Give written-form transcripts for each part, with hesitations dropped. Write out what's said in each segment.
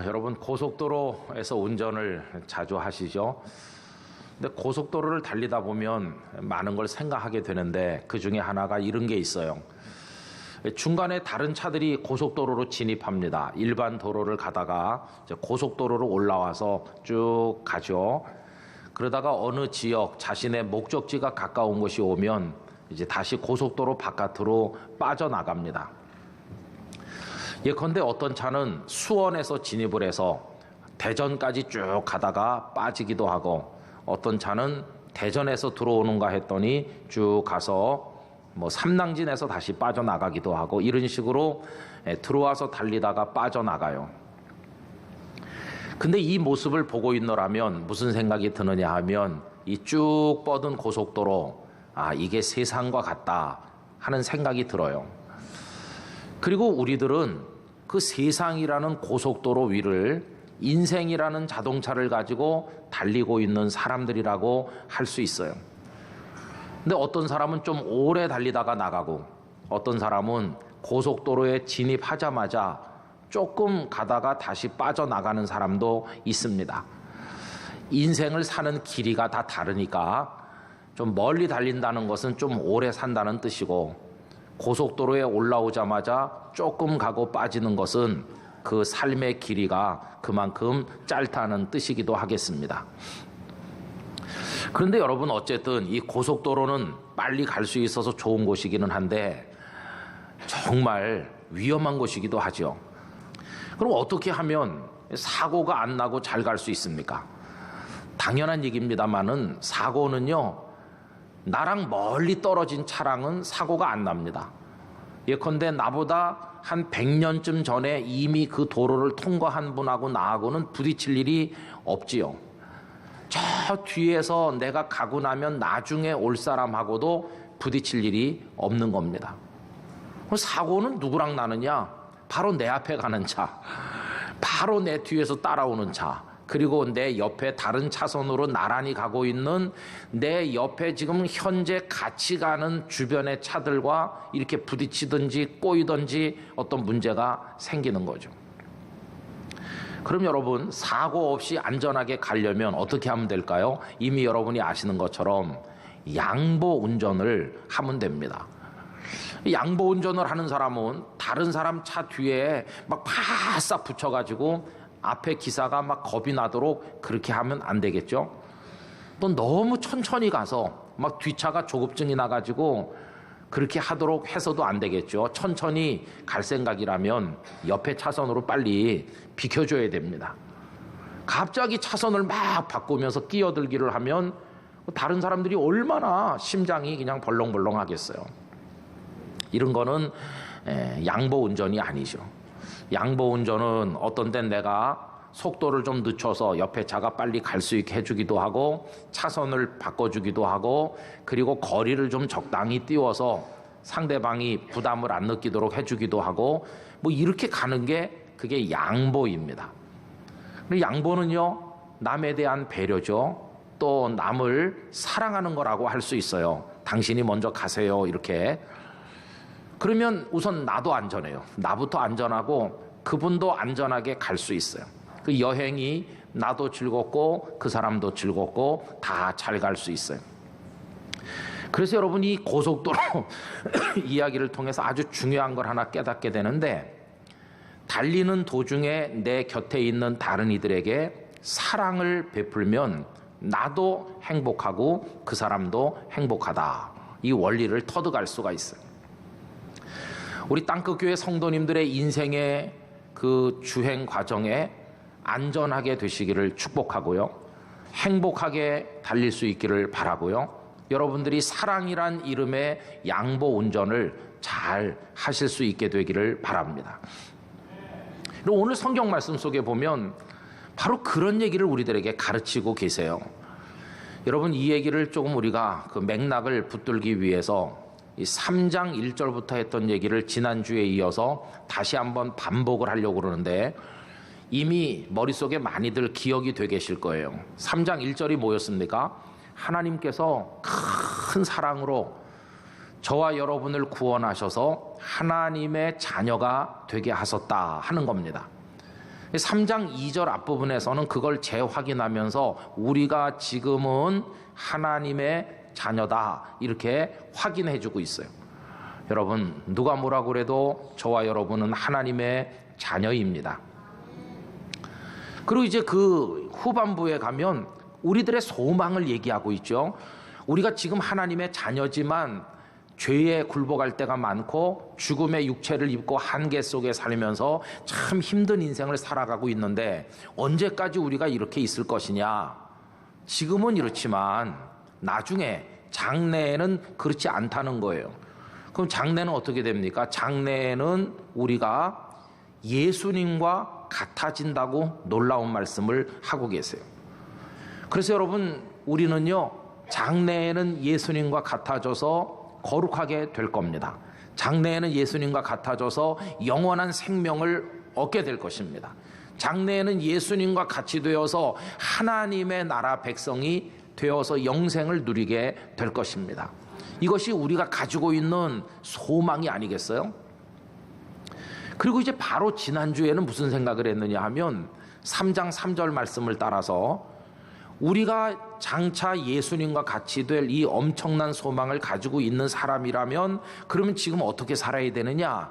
여러분 고속도로에서 운전을 자주 하시죠? 근데 고속도로를 달리다 보면 많은 걸 생각하게 되는데 그 중에 하나가 이런 게 있어요. 중간에 다른 차들이 고속도로로 진입합니다. 일반 도로를 가다가 이제 고속도로로 올라와서 쭉 가죠. 그러다가 어느 지역 자신의 목적지가 가까운 곳이 오면 이제 다시 고속도로 바깥으로 빠져나갑니다. 예컨대 어떤 차는 수원에서 진입을 해서 대전까지 쭉 가다가 빠지기도 하고, 어떤 차는 대전에서 들어오는가 했더니 쭉 가서 삼당진에서 다시 빠져나가기도 하고, 이런 식으로 들어와서 달리다가 빠져나가요. 근데 이 모습을 보고 있노라면 무슨 생각이 드느냐 하면, 이 쭉 뻗은 고속도로, 이게 세상과 같다 하는 생각이 들어요. 그리고 우리들은 그 세상이라는 고속도로 위를 인생이라는 자동차를 가지고 달리고 있는 사람들이라고 할 수 있어요. 근데 어떤 사람은 좀 오래 달리다가 나가고, 어떤 사람은 고속도로에 진입하자마자 조금 가다가 다시 빠져나가는 사람도 있습니다. 인생을 사는 길이가 다 다르니까 좀 멀리 달린다는 것은 좀 오래 산다는 뜻이고, 고속도로에 올라오자마자 조금 가고 빠지는 것은 그 삶의 길이가 그만큼 짧다는 뜻이기도 하겠습니다. 그런데 여러분, 어쨌든 이 고속도로는 빨리 갈 수 있어서 좋은 곳이기는 한데 정말 위험한 곳이기도 하죠. 그럼 어떻게 하면 사고가 안 나고 잘 갈 수 있습니까? 당연한 얘기입니다만은 사고는요, 나랑 멀리 떨어진 차량은 사고가 안 납니다. 예컨대 나보다 한 100년쯤 전에 이미 그 도로를 통과한 분하고 나하고는 부딪힐 일이 없지요. 저 뒤에서 내가 가고 나면 나중에 올 사람하고도 부딪힐 일이 없는 겁니다. 사고는 누구랑 나느냐? 바로 내 앞에 가는 차, 바로 내 뒤에서 따라오는 차, 그리고 내 옆에 다른 차선으로 나란히 가고 있는 내 옆에 지금 현재 같이 가는 주변의 차들과 이렇게 부딪히든지 꼬이든지 어떤 문제가 생기는 거죠. 그럼 여러분, 사고 없이 안전하게 가려면 어떻게 하면 될까요? 이미 여러분이 아시는 것처럼 양보 운전을 하면 됩니다. 양보 운전을 하는 사람은 다른 사람 차 뒤에 막 바싹 붙여가지고 앞에 기사가 막 겁이 나도록 그렇게 하면 안 되겠죠. 또 너무 천천히 가서 막 뒷차가 조급증이 나가지고 그렇게 하도록 해서도 안 되겠죠. 천천히 갈 생각이라면 옆에 차선으로 빨리 비켜줘야 됩니다. 갑자기 차선을 막 바꾸면서 끼어들기를 하면 다른 사람들이 얼마나 심장이 그냥 벌렁벌렁 하겠어요. 이런 거는 양보 운전이 아니죠. 양보 운전은 어떤 땐 내가 속도를 좀 늦춰서 옆에 차가 빨리 갈 수 있게 해주기도 하고, 차선을 바꿔주기도 하고, 그리고 거리를 좀 적당히 띄워서 상대방이 부담을 안 느끼도록 해주기도 하고, 이렇게 가는 게 그게 양보입니다. 양보는요, 남에 대한 배려죠. 또 남을 사랑하는 거라고 할 수 있어요. 당신이 먼저 가세요, 이렇게. 그러면 우선 나도 안전해요. 나부터 안전하고 그분도 안전하게 갈 수 있어요. 그 여행이 나도 즐겁고 그 사람도 즐겁고 다 잘 갈 수 있어요. 그래서 여러분, 이 고속도로 이야기를 통해서 아주 중요한 걸 하나 깨닫게 되는데, 달리는 도중에 내 곁에 있는 다른 이들에게 사랑을 베풀면 나도 행복하고 그 사람도 행복하다. 이 원리를 터득할 수가 있어요. 우리 땅끝교회 성도님들의 인생의 그 주행 과정에 안전하게 되시기를 축복하고요. 행복하게 달릴 수 있기를 바라고요. 여러분들이 사랑이란 이름의 양보 운전을 잘 하실 수 있게 되기를 바랍니다. 그리고 오늘 성경 말씀 속에 보면 바로 그런 얘기를 우리들에게 가르치고 계세요. 여러분, 이 얘기를 조금 우리가 그 맥락을 붙들기 위해서 이 3장 1절부터 했던 얘기를 지난주에 이어서 다시 한번 반복을 하려고 그러는데, 이미 머릿속에 많이들 기억이 돼 계실 거예요. 3장 1절이 뭐였습니까? 하나님께서 큰 사랑으로 저와 여러분을 구원하셔서 하나님의 자녀가 되게 하셨다 하는 겁니다. 3장 2절 앞부분에서는 그걸 재확인하면서 우리가 지금은 하나님의 자녀다 이렇게 확인해주고 있어요. 여러분, 누가 뭐라고 그래도 저와 여러분은 하나님의 자녀입니다. 그리고 이제 그 후반부에 가면 우리들의 소망을 얘기하고 있죠. 우리가 지금 하나님의 자녀지만 죄에 굴복할 때가 많고 죽음의 육체를 입고 한계 속에 살면서 참 힘든 인생을 살아가고 있는데 언제까지 우리가 이렇게 있을 것이냐. 지금은 이렇지만 나중에 장래에는 그렇지 않다는 거예요. 그럼 장래는 어떻게 됩니까? 장래에는 우리가 예수님과 같아진다고 놀라운 말씀을 하고 계세요. 그래서 여러분, 우리는요 장래에는 예수님과 같아져서 거룩하게 될 겁니다. 장래에는 예수님과 같아져서 영원한 생명을 얻게 될 것입니다. 장래에는 예수님과 같이 되어서 하나님의 나라 백성이 되어서 영생을 누리게 될 것입니다. 이것이 우리가 가지고 있는 소망이 아니겠어요? 그리고 이제 바로 지난주에는 무슨 생각을 했느냐 하면 3장 3절 말씀을 따라서 우리가 장차 예수님과 같이 될 이 엄청난 소망을 가지고 있는 사람이라면 그러면 지금 어떻게 살아야 되느냐?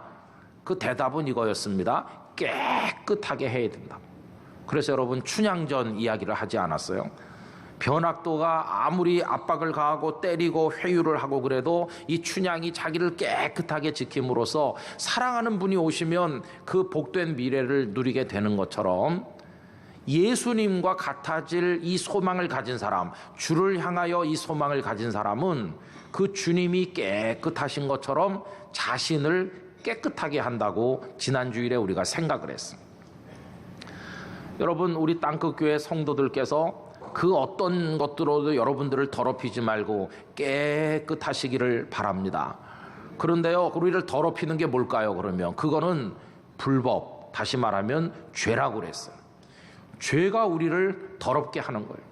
그 대답은 이거였습니다. 깨끗하게 해야 된다. 그래서 여러분, 춘향전 이야기를 하지 않았어요? 변학도가 아무리 압박을 가하고 때리고 회유를 하고 그래도 이 춘향이 자기를 깨끗하게 지킴으로써 사랑하는 분이 오시면 그 복된 미래를 누리게 되는 것처럼 예수님과 같아질 이 소망을 가진 사람, 주를 향하여 이 소망을 가진 사람은 그 주님이 깨끗하신 것처럼 자신을 깨끗하게 한다고 지난주일에 우리가 생각을 했습니다. 여러분, 우리 땅끝교회 성도들께서 그 어떤 것들로도 여러분들을 더럽히지 말고 깨끗하시기를 바랍니다. 그런데요, 우리를 더럽히는 게 뭘까요? 그러면 그거는 불법, 다시 말하면 죄라고 그랬어요. 죄가 우리를 더럽게 하는 거예요.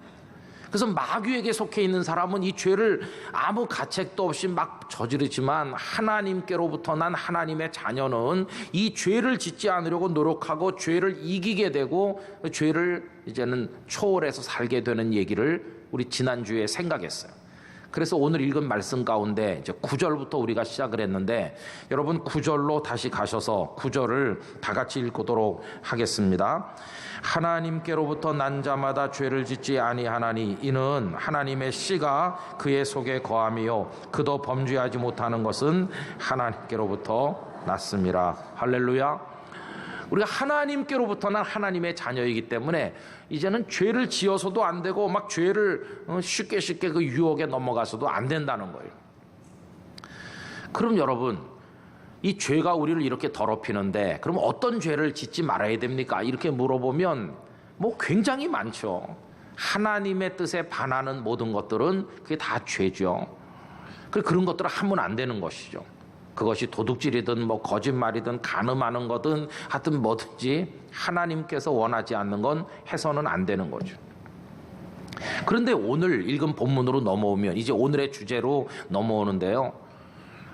그래서 마귀에게 속해 있는 사람은 이 죄를 아무 가책도 없이 막 저지르지만 하나님께로부터 난 하나님의 자녀는 이 죄를 짓지 않으려고 노력하고 죄를 이기게 되고 죄를 이제는 초월해서 살게 되는 얘기를 우리 지난주에 생각했어요. 그래서 오늘 읽은 말씀 가운데 이제 9절부터 우리가 시작을 했는데 여러분 9절로 다시 가셔서 9절을 다 같이 읽도록 하겠습니다. 하나님께로부터 난 자마다 죄를 짓지 아니하나니 이는 하나님의 씨가 그의 속에 거함이요 그도 범죄하지 못하는 것은 하나님께로부터 났음이라. 할렐루야. 우리가 하나님께로부터 난 하나님의 자녀이기 때문에 이제는 죄를 지어서도 안 되고 막 죄를 쉽게 그 유혹에 넘어가서도 안 된다는 거예요. 그럼 여러분, 이 죄가 우리를 이렇게 더럽히는데 그럼 어떤 죄를 짓지 말아야 됩니까? 이렇게 물어보면 뭐 굉장히 많죠. 하나님의 뜻에 반하는 모든 것들은 그게 다 죄죠. 그런 것들을 하면 안 되는 것이죠. 그것이 도둑질이든 뭐 거짓말이든 간음하는 거든 하여튼 뭐든지 하나님께서 원하지 않는 건 해서는 안 되는 거죠. 그런데 오늘 읽은 본문으로 넘어오면 이제 오늘의 주제로 넘어오는데요.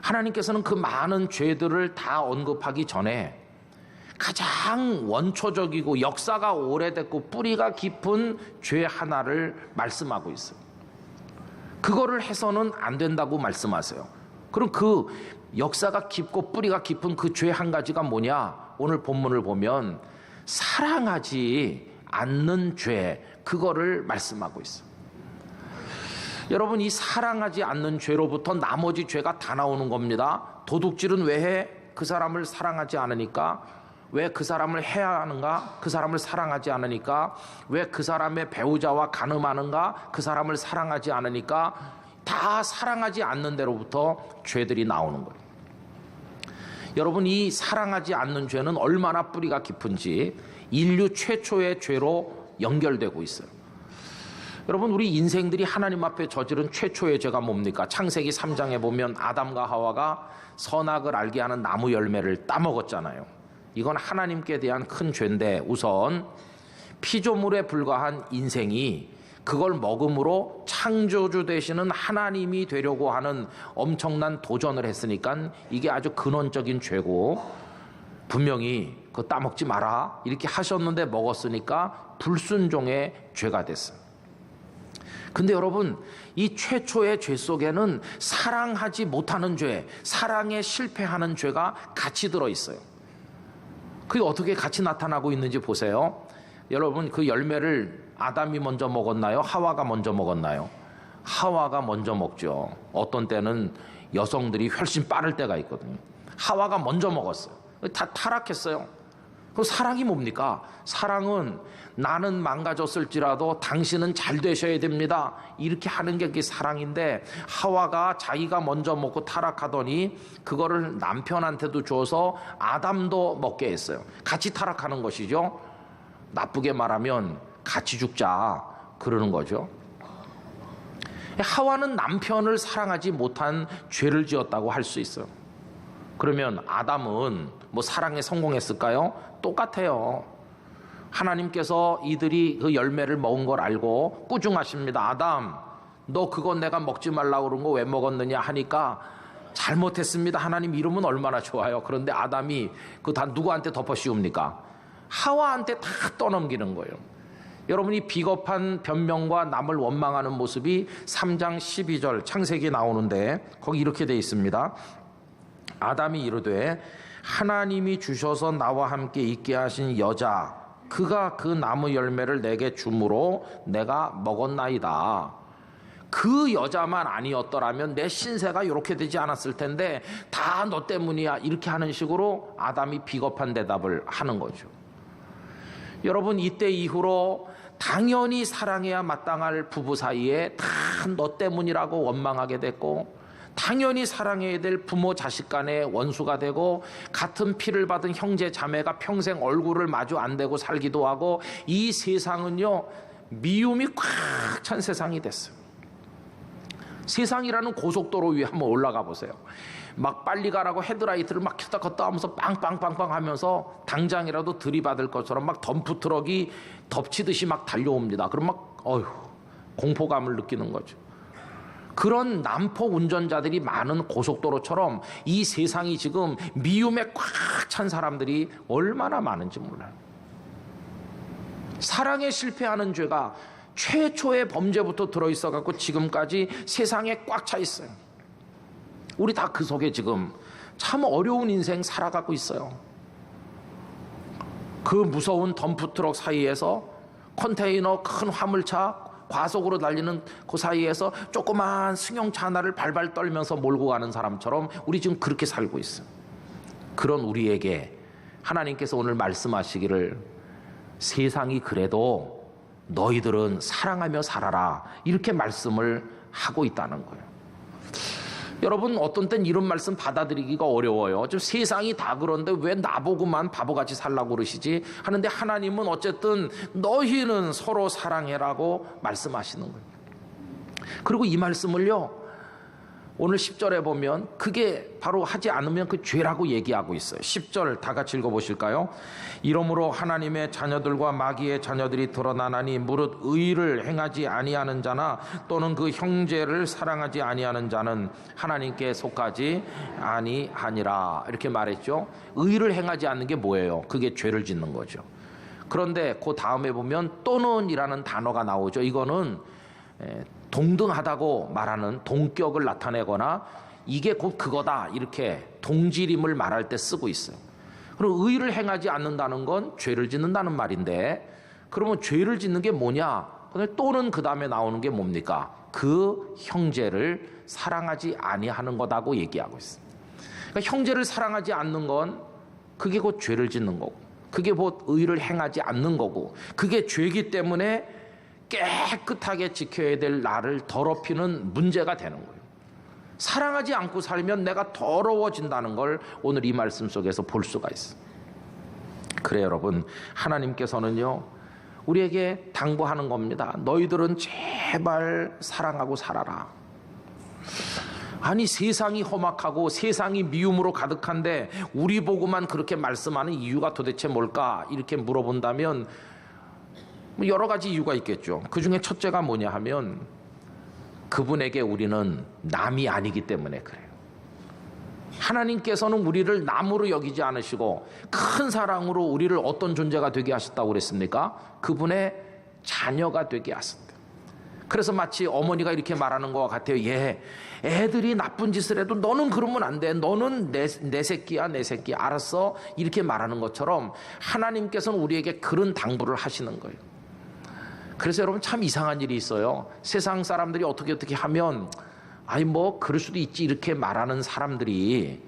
하나님께서는 그 많은 죄들을 다 언급하기 전에 가장 원초적이고 역사가 오래됐고 뿌리가 깊은 죄 하나를 말씀하고 있어요. 그거를 해서는 안 된다고 말씀하세요. 그럼 그 역사가 깊고 뿌리가 깊은 그 죄 한 가지가 뭐냐? 오늘 본문을 보면 사랑하지 않는 죄, 그거를 말씀하고 있어요. 여러분, 이 사랑하지 않는 죄로부터 나머지 죄가 다 나오는 겁니다. 도둑질은 왜 해? 그 사람을 사랑하지 않으니까. 왜 그 사람을 해야 하는가? 그 사람을 사랑하지 않으니까. 왜 그 사람의 배우자와 간음하는가? 그 사람을 사랑하지 않으니까. 다 사랑하지 않는 데로부터 죄들이 나오는 거예요. 여러분, 이 사랑하지 않는 죄는 얼마나 뿌리가 깊은지 인류 최초의 죄로 연결되고 있어요. 여러분, 우리 인생들이 하나님 앞에 저지른 최초의 죄가 뭡니까? 창세기 3장에 보면 아담과 하와가 선악을 알게 하는 나무 열매를 따먹었잖아요. 이건 하나님께 대한 큰 죄인데 우선 피조물에 불과한 인생이 그걸 먹음으로 창조주 되시는 하나님이 되려고 하는 엄청난 도전을 했으니까 이게 아주 근원적인 죄고, 분명히 그거 따먹지 마라 이렇게 하셨는데 먹었으니까 불순종의 죄가 됐어요. 근데 여러분, 이 최초의 죄 속에는 사랑하지 못하는 죄, 사랑에 실패하는 죄가 같이 들어있어요. 그게 어떻게 같이 나타나고 있는지 보세요. 여러분, 그 열매를 아담이 먼저 먹었나요? 하와가 먼저 먹었나요? 하와가 먼저 먹죠. 어떤 때는 여성들이 훨씬 빠를 때가 있거든요. 하와가 먼저 먹었어요. 다 타락했어요. 그 사랑이 뭡니까? 사랑은 나는 망가졌을지라도 당신은 잘 되셔야 됩니다. 이렇게 하는 게 그게 사랑인데, 하와가 자기가 먼저 먹고 타락하더니 그거를 남편한테도 줘서 아담도 먹게 했어요. 같이 타락하는 것이죠. 나쁘게 말하면 같이 죽자 그러는 거죠. 하와는 남편을 사랑하지 못한 죄를 지었다고 할 수 있어요. 그러면 아담은 뭐 사랑에 성공했을까요? 똑같아요. 하나님께서 이들이 그 열매를 먹은 걸 알고 꾸중하십니다. 아담, 너 그거 내가 먹지 말라고 그런 거 왜 먹었느냐 하니까 잘못했습니다. 하나님 이러면 얼마나 좋아요. 그런데 아담이 그 다 누구한테 덮어 씌웁니까? 하와한테 다 떠넘기는 거예요. 여러분이 비겁한 변명과 남을 원망하는 모습이 3장 12절 창세기 나오는데 거기 이렇게 돼 있습니다. 아담이 이르되 하나님이 주셔서 나와 함께 있게 하신 여자 그가 그 나무 열매를 내게 주므로 내가 먹었나이다. 그 여자만 아니었더라면 내 신세가 이렇게 되지 않았을 텐데 다 너 때문이야 이렇게 하는 식으로 아담이 비겁한 대답을 하는 거죠. 여러분, 이때 이후로 당연히 사랑해야 마땅할 부부 사이에 다 너 때문이라고 원망하게 됐고, 당연히 사랑해야 될 부모 자식 간의 원수가 되고, 같은 피를 받은 형제 자매가 평생 얼굴을 마주 안 대고 살기도 하고, 이 세상은요 미움이 꽉 찬 세상이 됐어요. 세상이라는 고속도로 위에 한번 올라가 보세요. 막 빨리 가라고 헤드라이트를 막 켰다 껐다 하면서 빵빵빵빵 하면서 당장이라도 들이받을 것처럼 막 덤프트럭이 덮치듯이 막 달려옵니다. 그럼 막 공포감을 느끼는 거죠. 그런 난폭 운전자들이 많은 고속도로처럼 이 세상이 지금 미움에 꽉 찬 사람들이 얼마나 많은지 몰라요. 사랑에 실패하는 죄가 최초의 범죄부터 들어있어 갖고 지금까지 세상에 꽉 차 있어요. 우리 다 그 속에 지금 참 어려운 인생 살아가고 있어요. 그 무서운 덤프트럭 사이에서 컨테이너 큰 화물차 과속으로 달리는 그 사이에서 조그만 승용차 하나를 발발 떨면서 몰고 가는 사람처럼 우리 지금 그렇게 살고 있어요. 그런 우리에게 하나님께서 오늘 말씀하시기를 세상이 그래도 너희들은 사랑하며 살아라 이렇게 말씀을 하고 있다는 거예요. 여러분, 어떤 땐 이런 말씀 받아들이기가 어려워요. 좀 세상이 다 그런데 왜 나보고만 바보같이 살라고 그러시지 하는데, 하나님은 어쨌든 너희는 서로 사랑해라고 말씀하시는 거예요. 그리고 이 말씀을요 오늘 10절에 보면 그게 바로 하지 않으면 그 죄라고 얘기하고 있어요. 10절 다 같이 읽어보실까요? 이러므로 하나님의 자녀들과 마귀의 자녀들이 드러나나니 무릇 의를 행하지 아니하는 자나 또는 그 형제를 사랑하지 아니하는 자는 하나님께 속하지 아니하니라 이렇게 말했죠. 의를 행하지 않는 게 뭐예요? 그게 죄를 짓는 거죠. 그런데 그 다음에 보면 또는이라는 단어가 나오죠. 이거는 동등하다고 말하는 동격을 나타내거나 이게 곧 그거다 이렇게 동질임을 말할 때 쓰고 있어요. 그럼 의를 행하지 않는다는 건 죄를 짓는다는 말인데, 그러면 죄를 짓는 게 뭐냐? 또는 그 다음에 나오는 게 뭡니까? 그 형제를 사랑하지 아니하는 거다고 얘기하고 있어요. 그러니까 형제를 사랑하지 않는 건 그게 곧 죄를 짓는 거고, 그게 곧 의를 행하지 않는 거고, 그게 죄이기 때문에 깨끗하게 지켜야 될 나를 더럽히는 문제가 되는 거예요. 사랑하지 않고 살면 내가 더러워진다는 걸 오늘 이 말씀 속에서 볼 수가 있어요. 그래 여러분, 하나님께서는요 우리에게 당부하는 겁니다. 너희들은 제발 사랑하고 살아라. 아니, 세상이 험악하고 세상이 미움으로 가득한데 우리 보고만 그렇게 말씀하는 이유가 도대체 뭘까? 이렇게 물어본다면 여러 가지 이유가 있겠죠. 그 중에 첫째가 뭐냐 하면 그분에게 우리는 남이 아니기 때문에 그래요. 하나님께서는 우리를 남으로 여기지 않으시고 큰 사랑으로 우리를 어떤 존재가 되게 하셨다고 그랬습니까? 그분의 자녀가 되게 하셨다. 그래서 마치 어머니가 이렇게 말하는 것과 같아요. 애들이 나쁜 짓을 해도 너는 그러면 안 돼. 너는 내 새끼야, 내 새끼. 알았어? 이렇게 말하는 것처럼 하나님께서는 우리에게 그런 당부를 하시는 거예요. 그래서 여러분 참 이상한 일이 있어요. 세상 사람들이 어떻게 하면 아니 뭐 그럴 수도 있지 이렇게 말하는 사람들이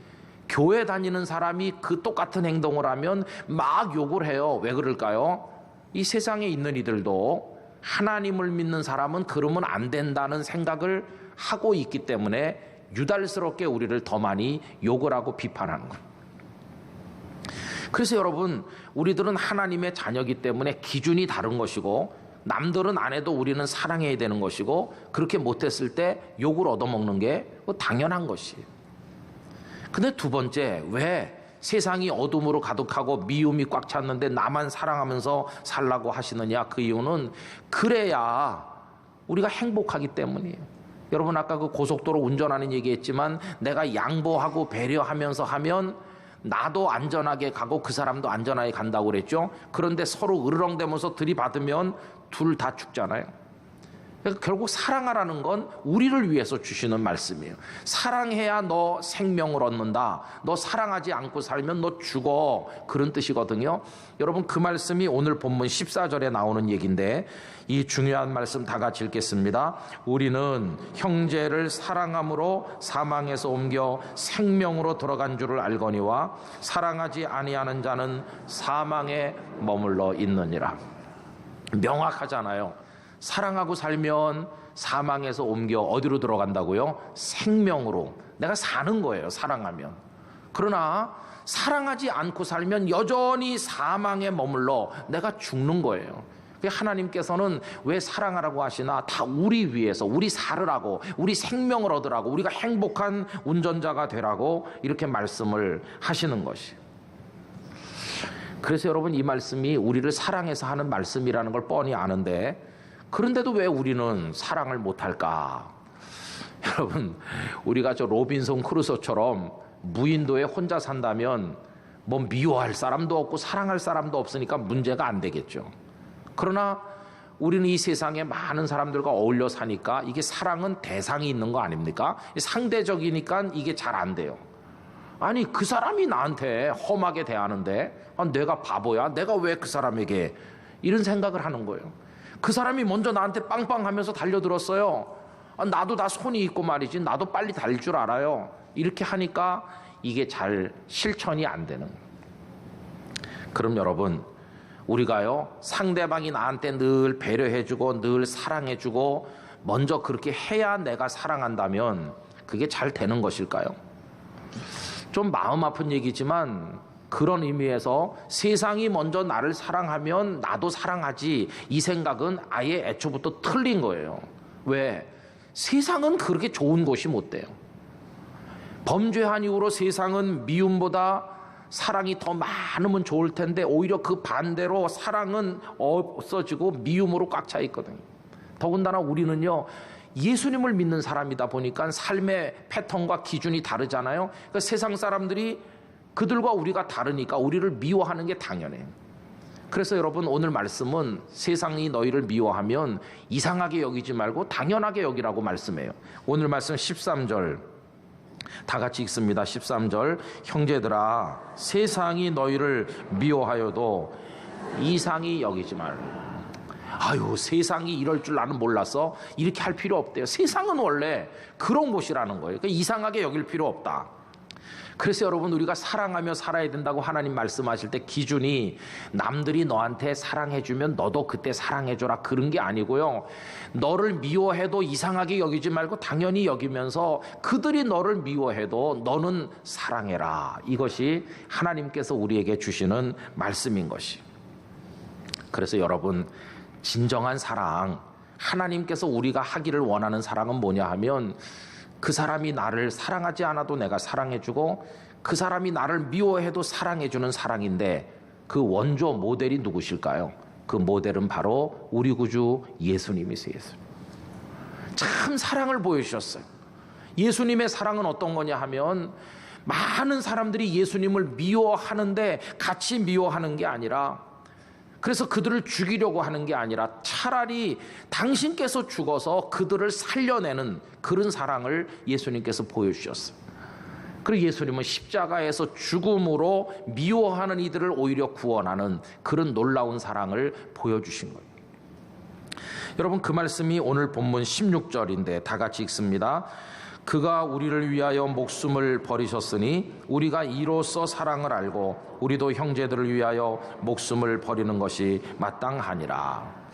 교회 다니는 사람이 그 똑같은 행동을 하면 막 욕을 해요. 왜 그럴까요? 이 세상에 있는 이들도 하나님을 믿는 사람은 그러면 안 된다는 생각을 하고 있기 때문에 유달스럽게 우리를 더 많이 욕을 하고 비판하는 거예요. 그래서 여러분 우리들은 하나님의 자녀이기 때문에 기준이 다른 것이고 남들은 안 해도 우리는 사랑해야 되는 것이고 그렇게 못했을 때 욕을 얻어먹는 게 당연한 것이에요. 근데 두 번째, 왜 세상이 어둠으로 가득하고 미움이 꽉 찼는데 나만 사랑하면서 살라고 하시느냐? 그 이유는 그래야 우리가 행복하기 때문이에요. 여러분 아까 그 고속도로 운전하는 얘기했지만 내가 양보하고 배려하면서 하면 나도 안전하게 가고 그 사람도 안전하게 간다고 그랬죠. 그런데 서로 으르렁대면서 들이받으면 둘 다 죽잖아요. 그러니까 결국 사랑하라는 건 우리를 위해서 주시는 말씀이에요. 사랑해야 너 생명을 얻는다. 너 사랑하지 않고 살면 너 죽어. 그런 뜻이거든요. 여러분 그 말씀이 오늘 본문 14절에 나오는 얘기인데 이 중요한 말씀 다 같이 읽겠습니다. 우리는 형제를 사랑함으로 사망에서 옮겨 생명으로 들어간 줄을 알거니와 사랑하지 아니하는 자는 사망에 머물러 있느니라. 명확하잖아요. 사랑하고 살면 사망에서 옮겨 어디로 들어간다고요? 생명으로. 내가 사는 거예요, 사랑하면. 그러나 사랑하지 않고 살면 여전히 사망에 머물러 내가 죽는 거예요. 하나님께서는 왜 사랑하라고 하시나? 다 우리 위해서, 우리 살으라고, 우리 생명을 얻으라고, 우리가 행복한 운전자가 되라고 이렇게 말씀을 하시는 것이에요. 그래서 여러분 이 말씀이 우리를 사랑해서 하는 말씀이라는 걸 뻔히 아는데 그런데도 왜 우리는 사랑을 못할까? 여러분 우리가 저 로빈son 크루소처럼 무인도에 혼자 산다면 뭐 미워할 사람도 없고 사랑할 사람도 없으니까 문제가 안 되겠죠. 그러나 우리는 이 세상에 많은 사람들과 어울려 사니까 이게 사랑은 대상이 있는 거 아닙니까? 상대적이니까 이게 잘 안 돼요. 아니 그 사람이 나한테 험하게 대하는데 내가 바보야? 내가 왜 그 사람에게 이런 생각을 하는 거예요. 그 사람이 먼저 나한테 빵빵하면서 달려들었어요. 나도 다 손이 있고 말이지 나도 빨리 달릴 줄 알아요. 이렇게 하니까 이게 잘 실천이 안 되는 거예요. 그럼 여러분 우리가요 상대방이 나한테 늘 배려해주고 늘 사랑해주고 먼저 그렇게 해야 내가 사랑한다면 그게 잘 되는 것일까요? 좀 마음 아픈 얘기지만 그런 의미에서 세상이 먼저 나를 사랑하면 나도 사랑하지 이 생각은 아예 애초부터 틀린 거예요. 왜? 세상은 그렇게 좋은 곳이 못 돼요. 범죄한 이후로 세상은 미움보다 사랑이 더 많으면 좋을 텐데 오히려 그 반대로 사랑은 없어지고 미움으로 꽉 차 있거든요. 더군다나 우리는요 예수님을 믿는 사람이다 보니까 삶의 패턴과 기준이 다르잖아요. 그러니까 세상 사람들이 그들과 우리가 다르니까 우리를 미워하는 게 당연해요. 그래서 여러분 오늘 말씀은 세상이 너희를 미워하면 이상하게 여기지 말고 당연하게 여기라고 말씀해요. 오늘 말씀 13절 다 같이 읽습니다. 13절 형제들아 세상이 너희를 미워하여도 이상히 여기지 말라. 아유 세상이 이럴 줄 나는 몰라서 이렇게 할 필요 없대요. 세상은 원래 그런 곳이라는 거예요. 그러니까 이상하게 여길 필요 없다. 그래서 여러분 우리가 사랑하며 살아야 된다고 하나님 말씀하실 때 기준이 남들이 너한테 사랑해주면 너도 그때 사랑해줘라 그런 게 아니고요. 너를 미워해도 이상하게 여기지 말고 당연히 여기면서 그들이 너를 미워해도 너는 사랑해라. 이것이 하나님께서 우리에게 주시는 말씀인 것이. 그래서 여러분 진정한 사랑, 하나님께서 우리가 하기를 원하는 사랑은 뭐냐 하면 그 사람이 나를 사랑하지 않아도 내가 사랑해주고 그 사람이 나를 미워해도 사랑해주는 사랑인데 그 원조 모델이 누구실까요? 그 모델은 바로 우리 구주 예수님이세요. 참 사랑을 보여주셨어요. 예수님의 사랑은 어떤 거냐 하면 많은 사람들이 예수님을 미워하는데 같이 미워하는 게 아니라, 그래서 그들을 죽이려고 하는 게 아니라 차라리 당신께서 죽어서 그들을 살려내는 그런 사랑을 예수님께서 보여주셨어요. 그리고 예수님은 십자가에서 죽음으로 미워하는 이들을 오히려 구원하는 그런 놀라운 사랑을 보여주신 거예요. 여러분, 그 말씀이 오늘 본문 16절인데 다 같이 읽습니다. 그가 우리를 위하여 목숨을 버리셨으니 우리가 이로써 사랑을 알고 우리도 형제들을 위하여 목숨을 버리는 것이 마땅하니라.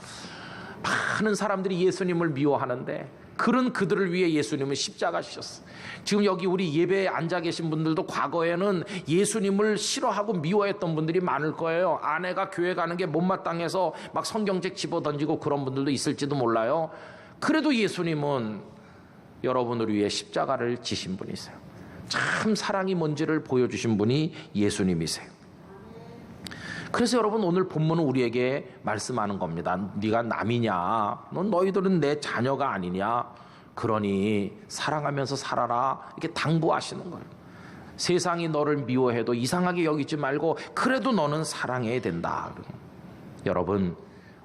많은 사람들이 예수님을 미워하는데 그런 그들을 위해 예수님은 십자가 지셨어요. 지금 여기 우리 예배에 앉아 계신 분들도 과거에는 예수님을 싫어하고 미워했던 분들이 많을 거예요. 아내가 교회 가는 게 못마땅해서 막 성경책 집어던지고 그런 분들도 있을지도 몰라요. 그래도 예수님은 여러분을 위해 십자가를 지신 분이세요. 참 사랑이 뭔지를 보여주신 분이 예수님이세요. 그래서 여러분, 오늘 본문은 우리에게 말씀하는 겁니다. 네가 남이냐? 너희들은 내 자녀가 아니냐? 그러니 사랑하면서 살아라. 이렇게 당부하시는 거예요. 세상이 너를 미워해도 이상하게 여기지 말고 그래도 너는 사랑해야 된다. 여러분,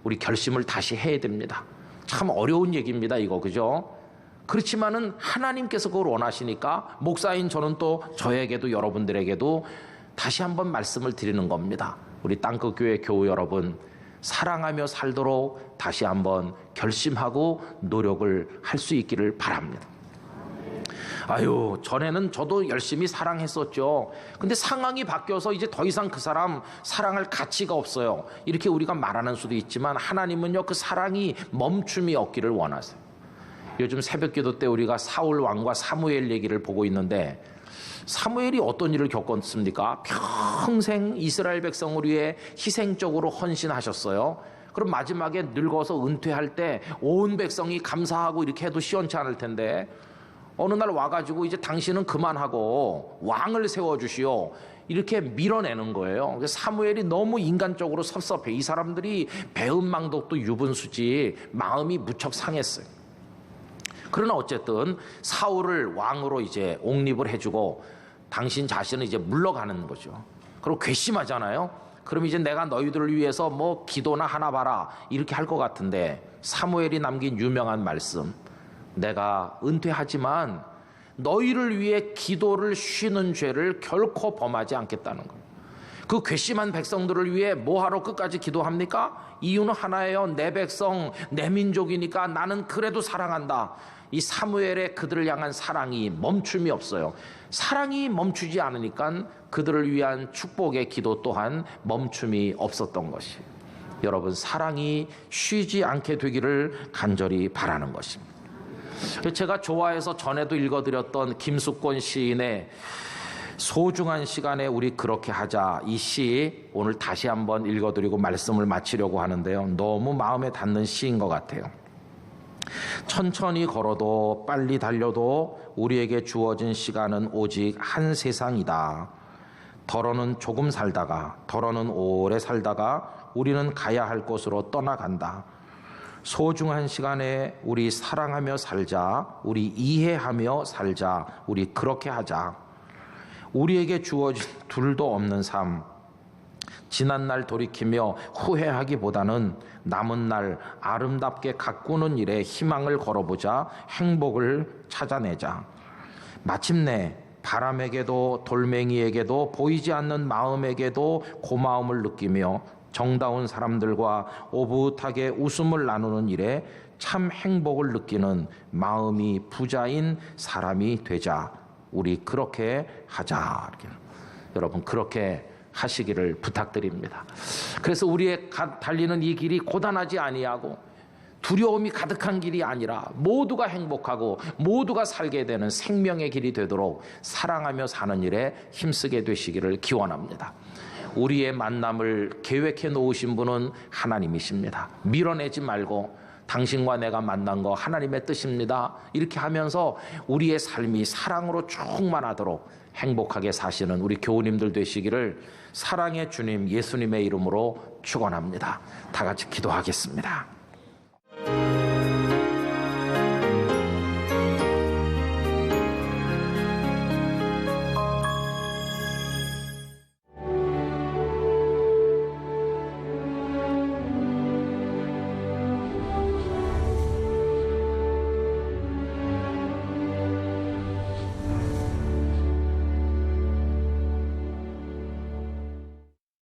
우리 결심을 다시 해야 됩니다. 참 어려운 얘기입니다, 이거, 그죠? 그렇지만은 하나님께서 그걸 원하시니까 목사인 저는 또 저에게도 여러분들에게도 다시 한번 말씀을 드리는 겁니다. 우리 땅끝교회 교우 여러분, 사랑하며 살도록 다시 한번 결심하고 노력을 할 수 있기를 바랍니다. 아유, 전에는 저도 열심히 사랑했었죠. 근데 상황이 바뀌어서 이제 더 이상 그 사람 사랑할 가치가 없어요. 이렇게 우리가 말하는 수도 있지만 하나님은요, 그 사랑이 멈춤이 없기를 원하세요. 요즘 새벽기도 때 우리가 사울 왕과 사무엘 얘기를 보고 있는데, 사무엘이 어떤 일을 겪었습니까? 평생 이스라엘 백성을 위해 희생적으로 헌신하셨어요. 그럼 마지막에 늙어서 은퇴할 때 온 백성이 감사하고 이렇게 해도 시원치 않을 텐데, 어느 날 와가지고 이제 당신은 그만하고 왕을 세워주시오, 이렇게 밀어내는 거예요. 사무엘이 너무 인간적으로 섭섭해. 이 사람들이 배은망덕도 유분수지 마음이 무척 상했어요. 그러나 어쨌든 사울을 왕으로 이제 옹립을 해주고 당신 자신은 이제 물러가는 거죠. 그리고 괘씸하잖아요. 그럼 이제 내가 너희들을 위해서 뭐 기도나 하나 봐라, 이렇게 할 것 같은데, 사무엘이 남긴 유명한 말씀, 내가 은퇴하지만 너희를 위해 기도를 쉬는 죄를 결코 범하지 않겠다는 거예요. 그 괘씸한 백성들을 위해 뭐하러 끝까지 기도합니까? 이유는 하나예요. 내 백성, 내 민족이니까 나는 그래도 사랑한다. 이 사무엘의 그들을 향한 사랑이 멈춤이 없어요. 사랑이 멈추지 않으니까 그들을 위한 축복의 기도 또한 멈춤이 없었던 것이, 여러분, 사랑이 쉬지 않게 되기를 간절히 바라는 것입니다. 제가 좋아해서 전에도 읽어드렸던 김숙권 시인의 소중한 시간에 우리 그렇게 하자, 이 시 오늘 다시 한번 읽어드리고 말씀을 마치려고 하는데요, 너무 마음에 닿는 시인 것 같아요. 천천히 걸어도 빨리 달려도 우리에게 주어진 시간은 오직 한 세상이다. 덜어는 조금 살다가, 덜어는 오래 살다가 우리는 가야 할 곳으로 떠나간다. 소중한 시간에 우리 사랑하며 살자. 우리 이해하며 살자. 우리 그렇게 하자. 우리에게 주어진 둘도 없는 삶, 지난날 돌이키며 후회하기보다는 남은 날 아름답게 가꾸는 일에 희망을 걸어보자. 행복을 찾아내자. 마침내 바람에게도 돌멩이에게도 보이지 않는 마음에게도 고마움을 느끼며 정다운 사람들과 오붓하게 웃음을 나누는 일에 참 행복을 느끼는 마음이 부자인 사람이 되자. 우리 그렇게 하자. 여러분, 그렇게 하시기를 부탁드립니다. 그래서 우리의 달리는 이 길이 고단하지 아니하고 두려움이 가득한 길이 아니라 모두가 행복하고 모두가 살게 되는 생명의 길이 되도록 사랑하며 사는 일에 힘쓰게 되시기를 기원합니다. 우리의 만남을 계획해 놓으신 분은 하나님이십니다. 밀어내지 말고 당신과 내가 만난 거 하나님의 뜻입니다. 이렇게 하면서 우리의 삶이 사랑으로 충만하도록 행복하게 사시는 우리 교우님들 되시기를 사랑의 주님 예수님의 이름으로 축원합니다. 다 같이 기도하겠습니다.